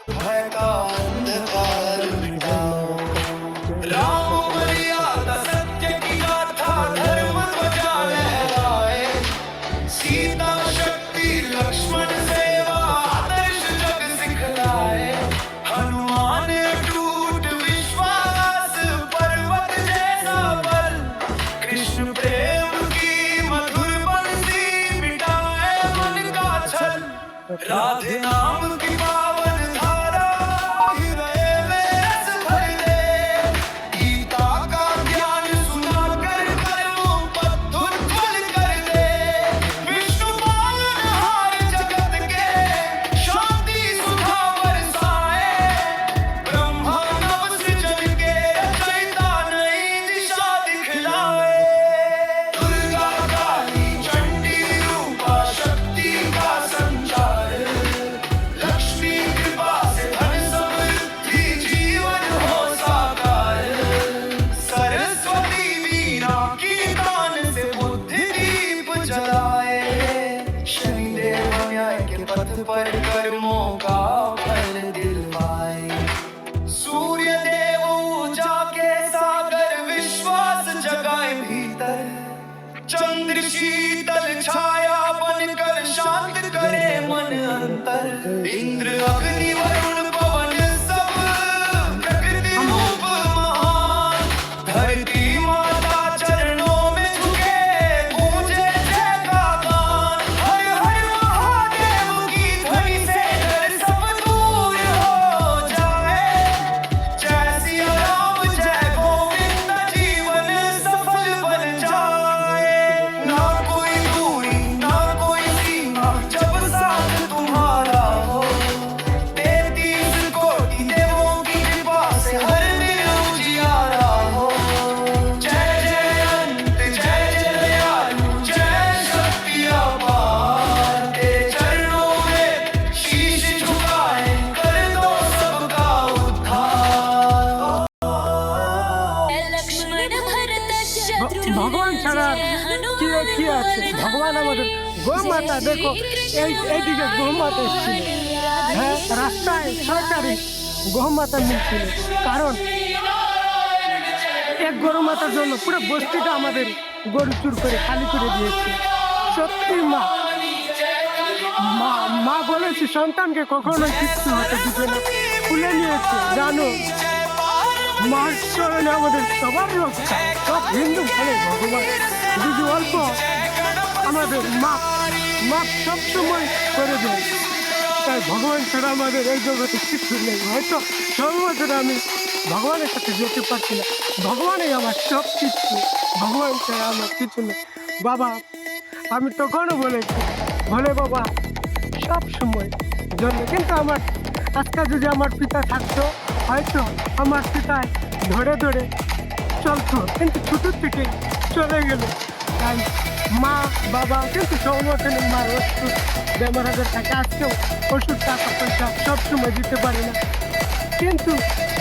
भय का अंधकार मिटाओ। राम मर्यादा सत्य की गाथा धर्म ध्वजा लहराए। सीता शक्ति लक्ष्मण सेवा आदर्श जग सिखलाए। हनुमान टूट विश्वास पर्वत जैसा बल। कृष्ण प्रेम की मधुर बंसी मिटाए मन का छल। राधे नाम की पावन धारा हृदय में रस भर दे। गीता का ज्ञान सुनाकर कर्मों पथ उज्ज्वल कर दे। विष्णु पालनहार जगत के शांति सुधा बरसाए। ब्रह्मा नव सृजन के रचयिता नई दिशा दिखलाए। दुर्गा काली चंडी रूपा शक्ति का संचार। लक्ष्मी कृपा से धन समृद्धि जीवन हो साकार। सरस्वती वीणा की दान से बुद्धि दीप जलाए। शनिदेव न्याय के पथ पर कर्मों का फल दिलवाए। सूर्य देव ऊर्जा के सागर विश्वास जगाए भीतर। चंद्र शीतल छाया बनकर शांत करे मन अंतर। इंद्र अग्नि वरुण पवन सब प्रकृति रूप महान। धरती माता चरणों में झुके गूंजे जय का गान। हर हर महादेव की ध्वनि से डर सब दूर हो जाए। जय सिया राम जय गोविंद जीवन सफल बन जाए। ना कोई दूरी ना कोई सीमा जब साथ तुम्हारा हो। 33 कोटि देवों की कृपा से हर दिन उजियारा हो। जय जय अनंत जय जय दयालु जय शक्ति अपार। तेरे चरणों में शीश झुकाए कर दो सबका उद्धार। लक्ष्मण भरत शत्रुघ्न ভগবান ছাড়া কি কি আছে? ভগবান আমাদের গোমাতা, দেখো এইদিকে গোমাতা এসেছিল। হ্যাঁ, রাস্তায় সরকারি গোমাতা মিলছিল, কারণ এক গরু মাতার জন্য পুরো বস্তিটা আমাদের গরু চুর করে খালি করে দিয়েছে। সত্যি মা মা মা বলেছে সন্তানকে কখনোই কিচ্ছু হতে দিবে না, খুলে নিয়েছে। জানো, মার চরণে আমাদের সবার রক্ষা। সব হিন্দু ভালো ভগবান যদি অল্প আমাদের মাপ সবসময় করে দেয়। তাই ভগবান ছাড়া আমাদের এই জগতে কিছু নেই। হয়তো সর্বত্র আমি ভগবানের সাথে যেতে পারছি না, ভগবানই আমার সব কিছু। ভগবান ছাড়া আমার কিছু নেই। বাবা, আমি তখনও বলেছি ভোলে বাবা সব সময় জন্য, কিন্তু আমার আজকে যদি আমার পিতা থাকতো, হয়তো আমার পিতায় ধরে ধরে চলতো, কিন্তু ছোটোর থেকে চলে গেল। তাই মা বাবা কিন্তু সমর্থনে মার ওষুধ বেমার আজার থাকে, আজকেও ওষুধ টাকা পয়সা সবসময় দিতে পারি না, কিন্তু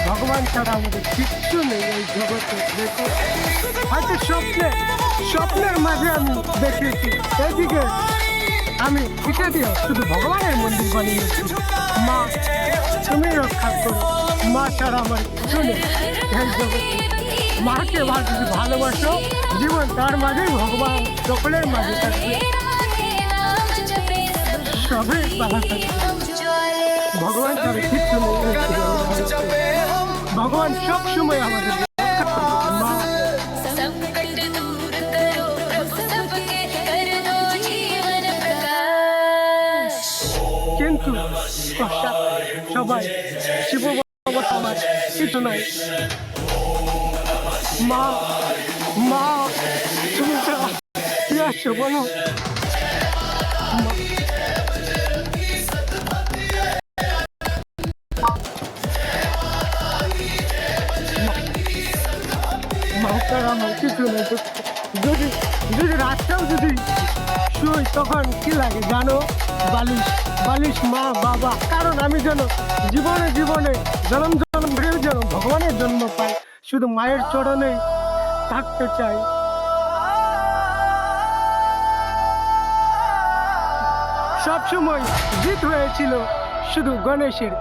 ভগবান ছাড়া আমাদের কিচ্ছু নেই এই জগতে। দেখো, হয়তো স্বপ্নের মাঝে আমি দেখেছি এইদিকে আমি পিঠে দিয়ে শুধু ভগবানের মন্দির বানিয়েছি। মা তুমি রক্ষা করো, মা ছাড়া আমার কিছু নেই এই জগতে। মাকে যদি ভালোবাসো, জীবন তার মাঝেই ভগবান সকলের মাঝে থাকবে, সবই ভালো থাকবে। ভগবান ছাড়া কিচ্ছু নেই এই জগতে। ভগবান সব সময় আমাদের রক্ষা করবে। মা संकट दूर करो प्रभु सबके कर दो जीवन प्रकाश। কিন্তু সবাই শিব বাবা আমার কিছু নাই। মা মা তুমি কি আসছো বলো? মাতার আমার কিছু নেই। যদি যদি রাতটাও যদি শুই, তখন কি লাগে জানো? বালিশ বালিশ মা বাবা। কারণ আমি যেন জীবনে জন্ম ধরেও যেন ভগবানের জন্ম পাই, শুধু মায়ের চরণে থাকতে চাই। সবসময় জিত হয়েছিল শুধু গণেশের,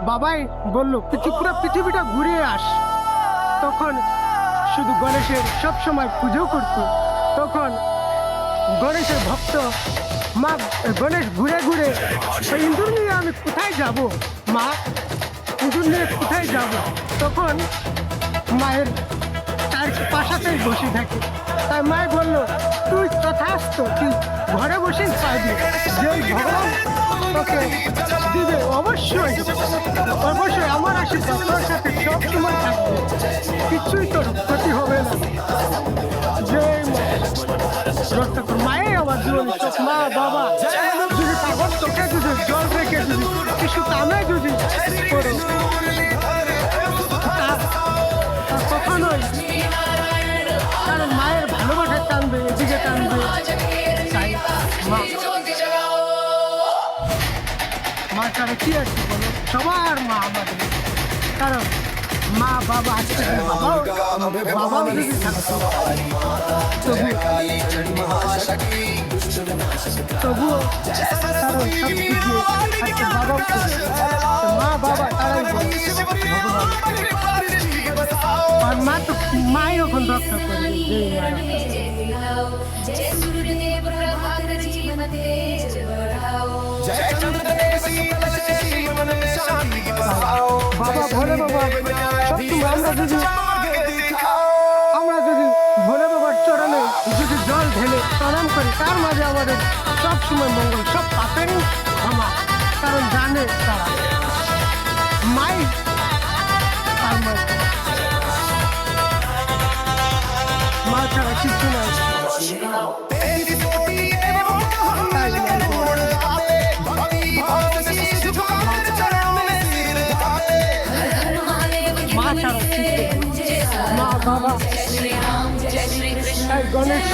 বাবাই বলল পুরো পৃথিবীটা ঘুরে আস। তখন শুধু গণেশের সবসময় পুজো করতো। তখন গণেশের ভক্ত মা গণেশ ঘুরে ঘুরে ইঁদুর নিয়ে আমি কোথায় যাব মা, ইঁদুর নিয়ে কোথায় যাব? তখন মায়ের তার পাশাতেই বসে থাকে। তাই মায় বললো তুই তথাস্ত, তুই ঘরে বসেই পাবি, যে ভগবান তোকে দিবে অবশ্যই অবশ্যই আমার আশীর্বাদ তোর সাথে সব সময় থাকবে, কিছুই তোর ক্ষতি হবে না। যে রক্ষা কর মায়ে আমার জীবন মা বাবা যদি পাগল তোকে যদি জল রেখে যদি কিছু কামে যদি করো কখনোই, কারণ মায়ের ভালোবাসা টানবে, এদিকে টানবে। তাই মা ছাড়া কি আছে বলো, সবার মা আমাদের। কারণ মা বাবা আজকে বাবা যদি থাকতো তবুও কারণ সব কিছু আজকে বাবা মা বাবা তারাই ভগবান। আর মা তো মাই এখন রক্ষা করবে। जय सूर्यदेव प्रभाकर जीवन तेज बढ़ाओ, जय चंद्रदेव शीतल से जीवन में शांति बसाओ। বাবা ভোলে বাবা আমরা যদি ভোলে বাবার চরণে যদি জল ঢেলে প্রণাম করি, তার মাঝে আমাদের সব সময় মঙ্গল, সব পাপেরই ক্ষমা। কারণ জানে তারা মাই মা ছাড়া কিছু নাই। तेरी कोटि एवं पूर्ण आते, भक्ति भाव से शीश झुकाए, चरणों में सिर झुकाए। हर हर महादेव মা ছাড়া কিছু নাই। মা বাবা श्री राम जय श्री कृष्ण তাই গণেশ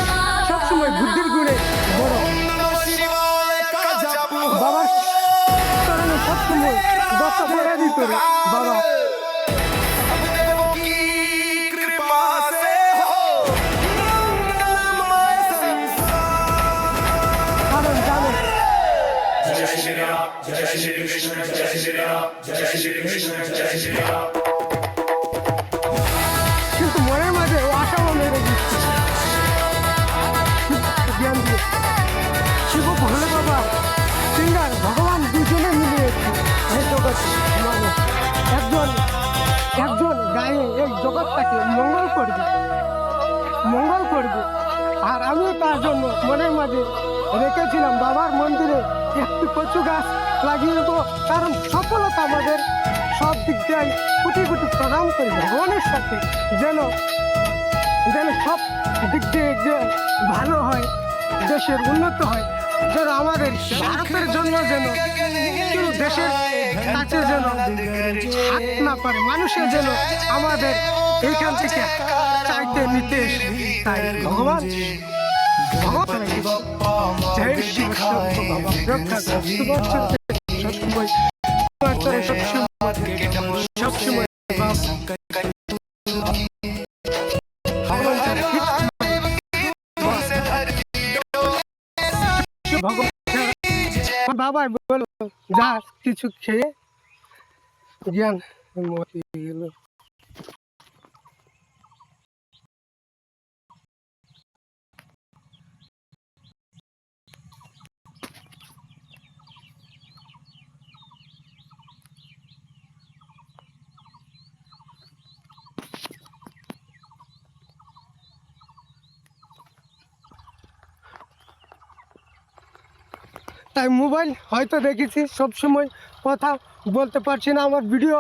সবসময় বুদ্ধির গুণে বড়। नमः शिवाय का जप हो, বাবার চরণে সবসময় দশটা পড়ে দিত রে বাবা। देवों की कृपा से हो मंगलमय संसार। কারণ জানে जय श्री राम जय श्री कृष्ण जय श्री राम जय श्री कृष्ण जय श्री राम। কিন্তু মনের মাঝে ও আশাও মেরে দিচ্ছে জ্ঞান দিয়ে। শিব ভোলে বাবা সিঙ্গার ভগবান দুজনে মিলিয়েছে এই জগৎ মানুষ। একজন একজন গায়ে এই জগৎটাকে মঙ্গল করবে, মঙ্গল করবে। আর আমিও তার জন্য মনের মাঝে রেখেছিলাম বাবার মন্দিরে একটি কচু গাছ লাগিয়ে দেবো। কারণ সফলতা আমাদের সব দিক দিয়ে কোটি কোটি প্রণাম করি ভগবানের সাথে, যেন যেন সব দিক দিয়ে যে ভালো হয়, দেশের উন্নত হয়, যেন আমাদের ভারতের জন্য যেন কেউ দেশের কাছে যেন হাত না পারে, মানুষের যেন আমাদের এইখান থেকে চাইতে নিতে এসে। তাই ভগবান ভগবান জয় শিব শম্ভু বাবা রক্ষা কর সবসময় তোমার চরণে সবসময় বাবা বলো যা কিছু খেয়ে জ্ঞান গেল। তাই মোবাইল হয়তো দেখেছি, সবসময় কথা বলতে পারছি না আমার ভিডিও,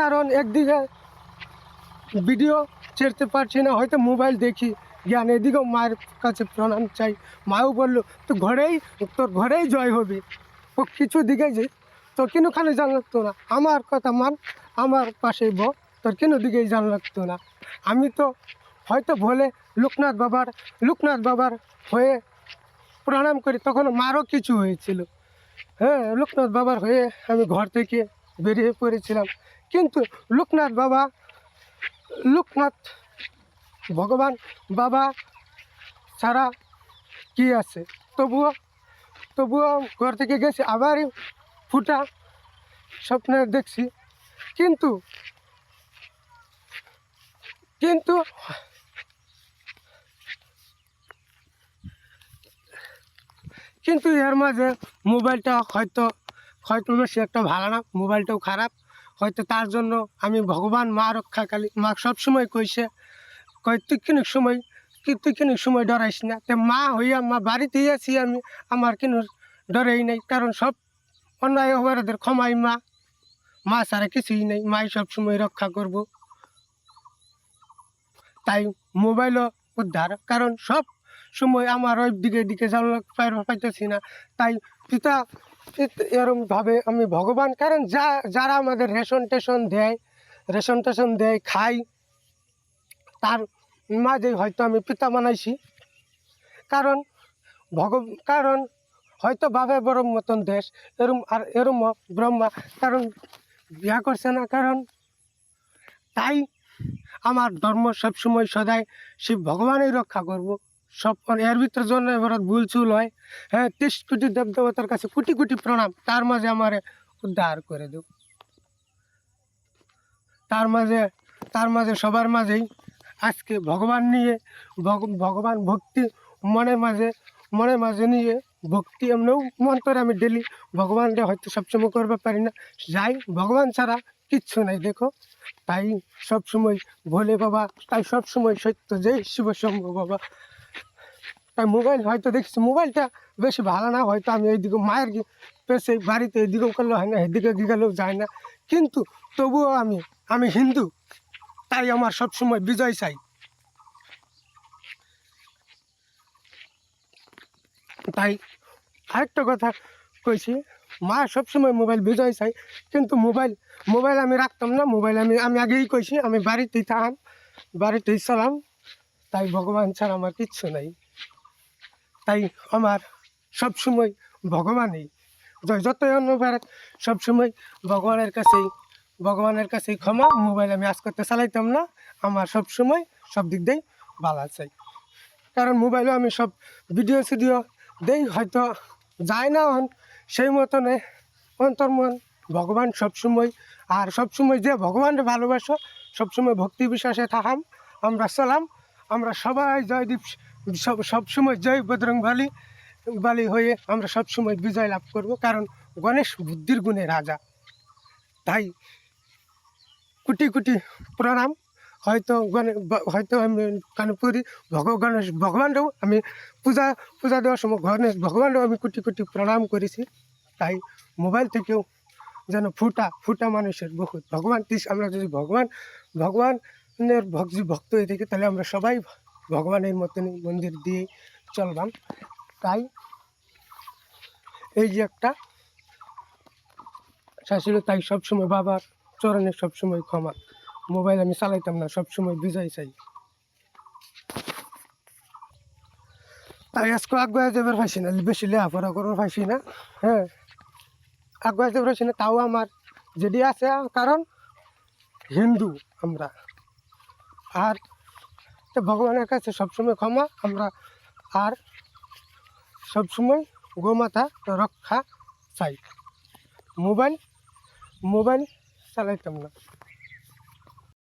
কারণ একদিকে ভিডিও ছেড়তে পারছি না, হয়তো মোবাইল দেখি জ্ঞান। এদিকেও মায়ের কাছে প্রণাম চাই। মাও বললো তো তোর ঘরেই জয় হবে। ও কিছু দিকে যে তোর কিনুখানে জান লাগতো না, আমার কথা মান, আমার পাশে তোর কিনো দিকেই জান লাগতো না। আমি তো হয়তো বলে লোকনাথ বাবার হয়ে প্রণাম করি, তখন মারও কিছু হয়েছিল। হ্যাঁ, লোকনাথ বাবার হয়ে আমি ঘর থেকে বেরিয়ে পড়েছিলাম। কিন্তু লোকনাথ ভগবান বাবা ছাড়া কি আছে, তবুও ঘর থেকে গেছি আবার ফুটা স্বপ্নে দেখছি, কিন্তু কিন্তু কিন্তু এর মাঝে মোবাইলটা হয়তো হয়তো বেশি একটা ভালো না, মোবাইলটাও খারাপ। হয়তো তার জন্য আমি ভগবান মা রক্ষাকালী মা সবসময় কইছে, কয় তুই কিনিক সময় ডরাইস না। তো মা হইয়া মা বাড়িতেই আছি আমি, আমার কিনো ডরেই নাই, কারণ সব অন্যায় অপরাধের ক্ষমাই মা, মা ছাড়া কিছুই নেই, মাই সবসময় রক্ষা করব। তাই মোবাইলও উদ্ধার, কারণ সব সময় আমার ওই দিকে জানলা পাইতেছি না। তাই পিতা এরমভাবে আমি ভগবান, কারণ যারা আমাদের রেশন টেশন দেয় খাই, তার মাঝে হয়তো আমি পিতা বানাইছি। কারণ কারণ হয়তো বাবা বড় মতন দেশ এরম ব্রহ্মা, কারণ বিয়া করছে না, কারণ তাই আমার ধর্ম সবসময় সদাই শিব ভগবানই রক্ষা করব। সব এর ভিতরে জন্য এবার ভুল চুল হয়, হ্যাঁ 30 কোটি দেবতার কাছে কোটি কোটি প্রণাম, তার মাঝে আমার উদ্ধার করে দেব। তার মাঝে সবার মাঝেই আজকে ভগবান নিয়ে ভগবান ভক্তি মনের মাঝে নিয়ে ভক্তি এমনিও মন্তরে আমি ডেলি ভগবানকে হয়তো সবসময় করতে পারি না, যাই ভগবান ছাড়া কিচ্ছু নাই দেখো। তাই সবসময় ভোলে বাবা, তাই সবসময় সত্য জয় শিব শম্ভু বাবা। তাই মোবাইল হয়তো দেখছি মোবাইলটা বেশি ভালো না, হয়তো আমি এইদিকে মায়ের পেছে বাড়িতে এদিকেও করলেও হয় না, এদিকে গেলেও যায় না, কিন্তু তবুও আমি হিন্দু, তাই আমার সবসময় বিজয় চাই। তাই আরেকটা কথা কইছি, মা সবসময় মোবাইল বিজয় চাই, কিন্তু মোবাইল আমি রাখতাম না। মোবাইল আমি আগেই কইছি আমি বাড়িতেই চালাম, তাই ভগবান ছাড়া আমার কিচ্ছু নাই। তাই আমার সবসময় ভগবানই যতই অন্যবার সবসময় ভগবানের কাছেই ক্ষমা। মোবাইল আমি আজ করতে চালাইতাম না, আমার সবসময় সব দিক দিয়েই ভালো চাই, কারণ মোবাইলে আমি সব ভিডিও দেই, হয়তো যায় না সেই মতনে অন্তর্মন ভগবান সবসময়। আর সবসময় যে ভগবানকে ভালোবাসো, সবসময় ভক্তি বিশ্বাসে থাকাম, আমরা চলাম, আমরা সবাই জয়দীপ সবসময় জয় বজরং বালি হয়ে আমরা সবসময় বিজয় লাভ করব, কারণ গণেশ বুদ্ধির গুণে রাজা। তাই কোটি কোটি প্রণাম। হয়তো আমি কানপুরি গণেশ ভগবানকেও আমি পূজা দেওয়ার সময় গণেশ ভগবানকেও আমি কোটি কোটি প্রণাম করেছি। তাই মোবাইল থেকেও যেন ফুটা মানুষের বহুত ভগবান, আমরা যদি ভগবানের ভক্ত হয়ে থাকি, তাহলে আমরা সবাই ভগবানের মতনই মন্দির দিয়ে চলবাম। তাই এই যে একটা শাশুড়ি, তাই সবসময় বাবার চরণে সবসময় ক্ষমা। মোবাইল আমি চালাইতাম না, সবসময় বিজয় চাই। তাই আজকে আগুয়া যাবার পাইছি না, বেশি লেখাপড়া করার পাইছি না, হ্যাঁ আগুয়া যাবার পাইছি না, তাও আমার যেটি আছে, কারণ হিন্দু আমরা। আর ভগবানের কাছে সবসময় ক্ষমা আমরা, আর সবসময় গোমাতা রক্ষা চাই। মোবাইল চালাইতাম না।